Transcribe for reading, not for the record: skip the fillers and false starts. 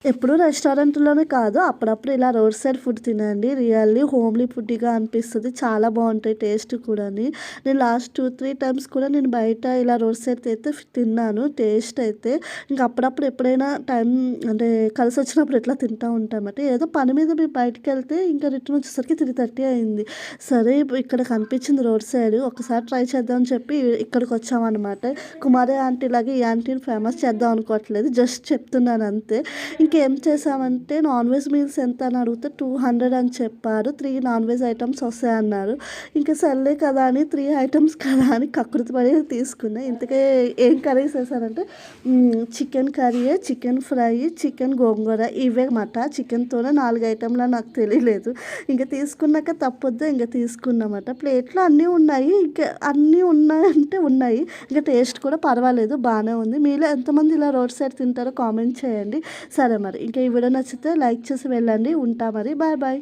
ఎప్పుడు రెస్టారెంట్‌లోనే కాదు. అప్పుడప్పుడు ఇలా రోడ్ సైడ్ ఫుడ్ తినండి. రియల్లీ హోమ్‌లీ ఫుడ్డీగా అనిపిస్తది. చాలా బావుంటాయి టేస్ట్ కూడాని. నేను లాస్ట్ 2, 3 టైమ్స్ కూడా నేను బయట ఇలా రోడ్ సైడ్ అయితే తిన్నాను. టేస్ట్ అయితే ఇంక అప్పుడప్పుడు ఎప్పుడైనా టైం అంటే కలిసొచ్చినప్పుడు ఇట్లా తింటా ఉంటామాట. ఏదో పని మీద మేము బయటికెళ్తే ఇంకా రిటర్న్ వచ్చేసరికి 3:30 అయింది. సరే ఇక్కడ కనిపించింది రోడ్ సైడ్. ఒకసారి ట్రై చేద్దాం అని చెప్పి ఇక్కడికొచ్చామనమాట. కుమారి ఆంటీ లాగా ఈ ఆంటీని ఫేమస్ చేద్దాం అనుకోవట్లేదు. జస్ట్ చెప్తున్నాను అంతే. ఇంకేం చేసామంటే నాన్ వెజ్ మీల్స్ ఎంత అని అడిగితే 200 అని చెప్పారు. 3 నాన్ వెజ్ ఐటెమ్స్ వస్తాయన్నారు. ఇంకా సర్లే కదా అని 3 ఐటెమ్స్ కదా అని కకృతి పడి తీసుకున్నా. ఇంతకీ ఏం కర్రీస్ వేశారంటే చికెన్ కర్రీయే, చికెన్ ఫ్రై, చికెన్ గోంగూర ఇవే మాట. చికెన్‌తోనే 4 ఐటెంలా నాకు తెలియలేదు. ఇంక తీసుకున్నాక తప్పొద్దు ఇంక తీసుకున్నామాట. ప్లేట్‌లో అన్నీ ఉన్నాయి. ఇంకా అన్నీ ఉన్నాయంటే ఉన్నాయి. ఇంక టేస్ట్ కూడా పర్వాలేదు బానే ఉంది. మీలో ఎంతమంది ఇలా రోడ్ సైడ్ తింటారో కామెంట్ చేయండి. సరే మరి. ఇంకా ఈ వీడియో నచ్చితే లైక్ చేసి వెళ్ళండి. ఉంటా మరి. Bye bye.